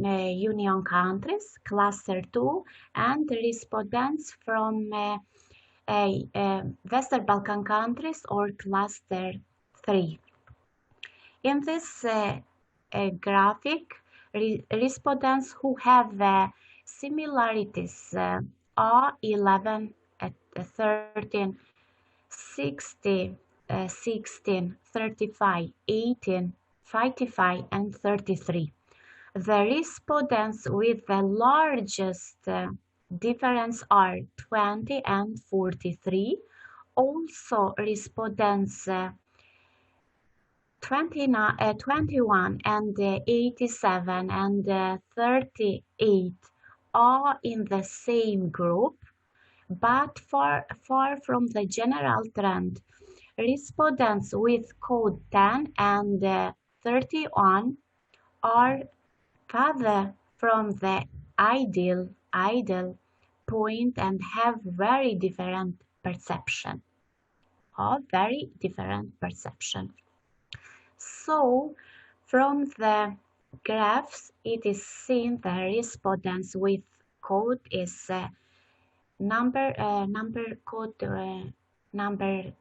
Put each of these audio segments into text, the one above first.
Union countries, Cluster 2, and respondents from Western Balkan countries or Cluster 3. In this graphic, respondents who have similarities are 11, 13, 60, 16, 35, 18, 55, and 33. The respondents with the largest difference are 20 and 43. Also, respondents 21 and 87 and 38 are in the same group, but far from the general trend. Respondents with code 10 and 31 are farther from the ideal point and have very different perception. So, from the graphs, it is seen the respondents with code is number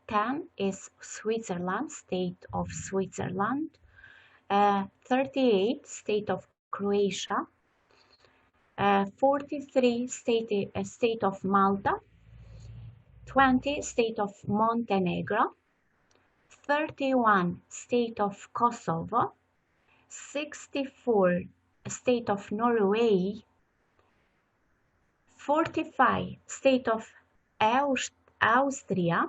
10 is Switzerland, state of Switzerland, 38 state of Croatia, 43 state of Malta, 20 state of Montenegro, 31 state of Kosovo, 64 state of Norway, 45 state of Austria,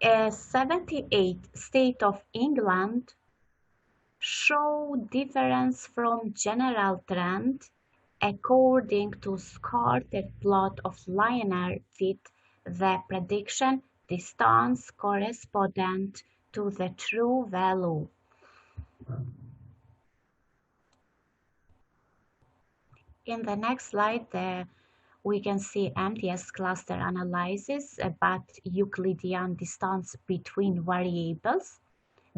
78 state of England show difference from general trend according to scatter plot of linear with the prediction distance correspondent to the true value. In the next slide, we can see MTS cluster analysis about Euclidean distance between variables.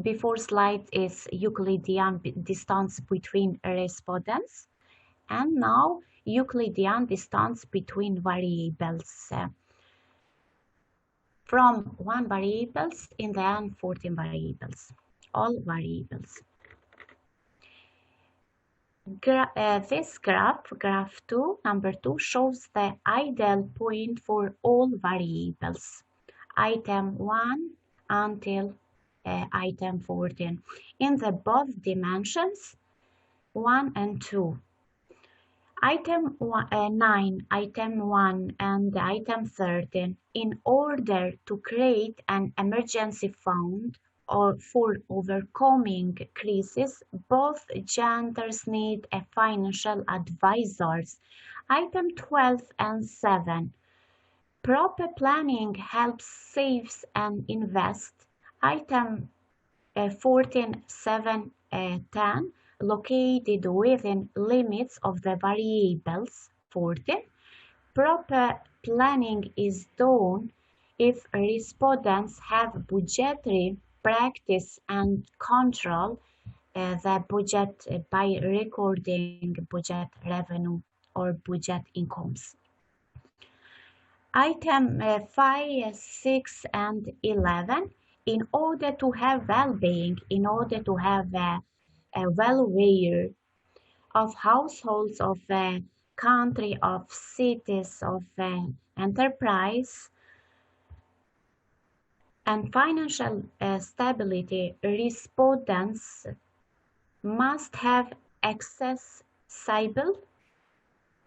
Before slide is Euclidean distance between respondents, and now Euclidean distance between variables. From 1 variables in the end 14 variables, all variables. This graph 2, number 2, shows the ideal point for all variables, item 1 until item 14, in the both dimensions 1 and 2. Item 9, item 1, and item 13, in order to create an emergency fund or for overcoming crisis, both genders need a financial advisors. Item 12 and 7, proper planning helps save and invest. Item 14, 7, 10, located within limits of the variables 14. Proper planning is done if respondents have budgetary practice and control the budget by recording budget revenue or budget incomes. Item 5, 6, and 11, in order to have well-being, in order to have a welfare of households, of country, of cities, of enterprise, and financial stability, respondents must have accessible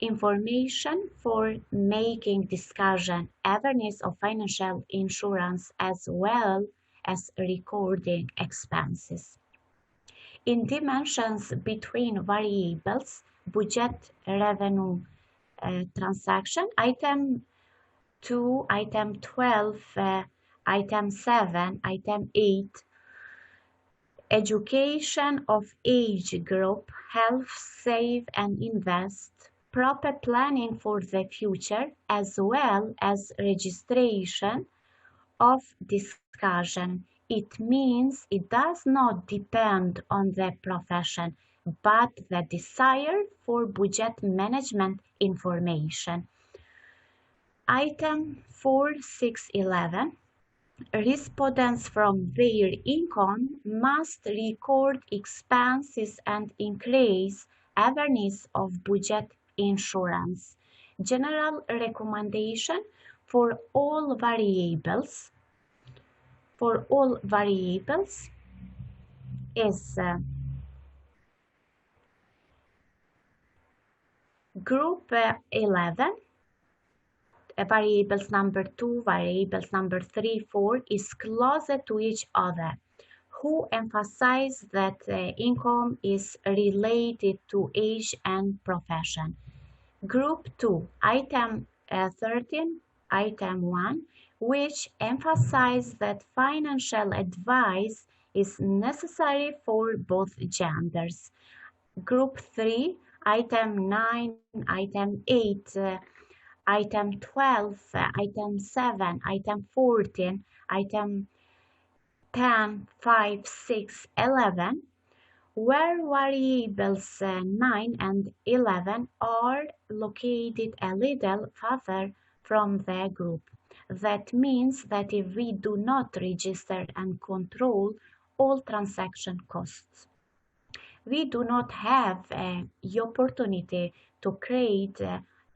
information for making discussion, awareness of financial insurance, as well as recording expenses. In dimensions between variables, budget, revenue, transaction, item 2, item 12, item 7, item 8, education of age group, health, save and invest, proper planning for the future, as well as registration of discussion. It means it does not depend on the profession. but the desire for budget management information. Item 4611. Respondents from their income must record expenses and increase awareness of budget insurance. General recommendation for all variables is group 11, variables number 2, variables number 3, 4 is closer to each other, who emphasize that income is related to age and profession. Group 2, item 13, item 1, which emphasize that financial advice is necessary for both genders. Group 3, item 9, item 8, item 12, item 7, item 14, item 10, 5, 6, 11, where variables 9 and 11 are located a little further from the group. That means that if we do not register and control all transaction costs, we do not have the opportunity to create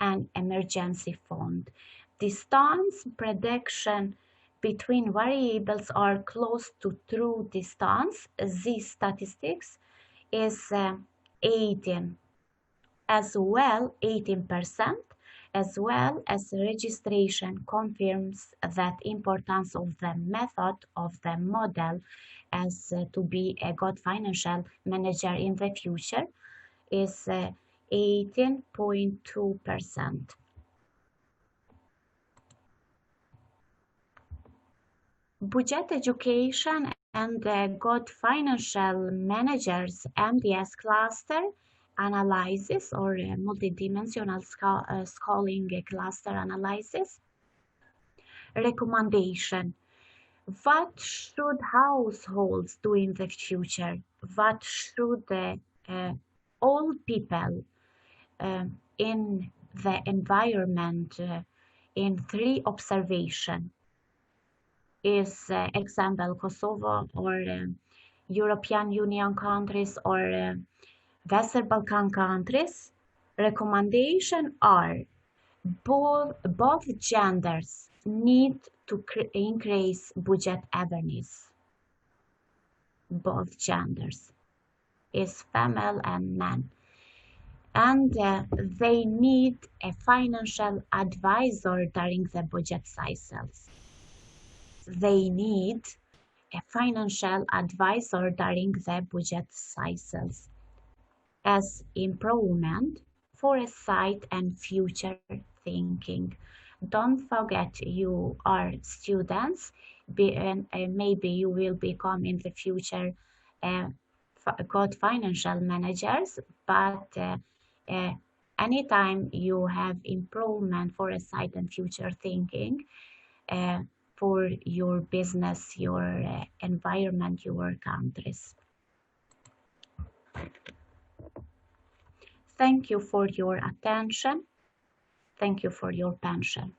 an emergency fund. Distance prediction between variables are close to true distance. These statistics is 18, as well 18%, as well as registration confirms that importance of the method of the model as to be a good financial manager in the future is 18.2%. Budget education and good financial managers MDS cluster analysis or multidimensional schooling cluster analysis. Recommendation. What should households do in the future? What should all people in the environment in 3 observation is example Kosovo or European Union countries or Western Balkan countries. Recommendation are both genders need to increase budget awareness. Both genders is female and man. And they need a financial advisor during the budget cycles. They need a financial advisor during the budget cycles as improvement, foresight, and future thinking. Don't forget you are students, and maybe you will become in the future good financial managers, but anytime you have improvement, foresight, and future thinking for your business, your environment, your countries. Thank you for your attention. Thank you for your pension.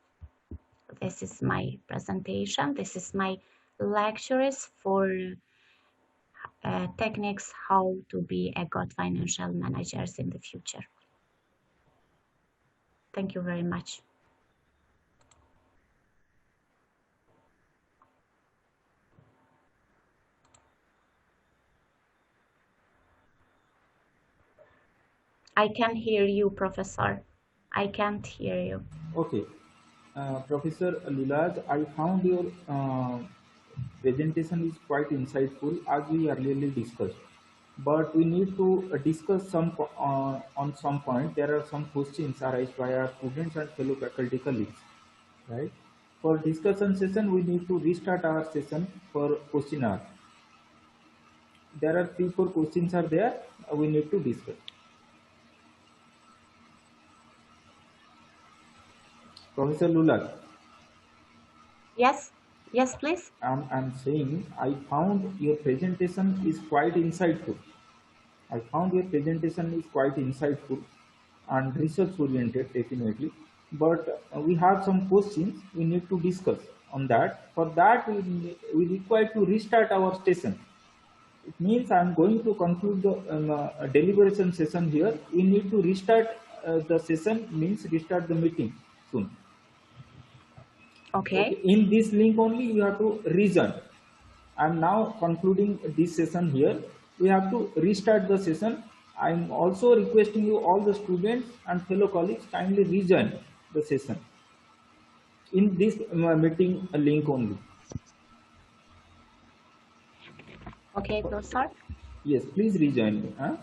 This is my presentation. This is my lectures for techniques how to be a good financial managers in the future. Thank you very much. I can hear you, Professor. I can't hear you. Okay. Professor Lulaj, I found your presentation is quite insightful as we earlier discussed. But we need to discuss some on some point. There are some questions arised by our students and fellow faculty colleagues, right? For discussion session, we need to restart our session for question hour. There are 3-4 questions are there. We need to discuss. Professor Lulaj. Yes, yes, please. I'm saying I found your presentation is quite insightful. I found your presentation is quite insightful and research oriented, definitely. But we have some questions we need to discuss on that. For that, we require to restart our session. It means I'm going to conclude the deliberation session here. We need to restart the session, means restart the meeting soon. Okay, Okay. in this link only you have to rejoin. I'm now concluding this session here. We have to restart the session. I'm also requesting you, all the students and fellow colleagues, kindly rejoin the session in this meeting link only. Okay, Professor. Yes, please rejoin me. Huh?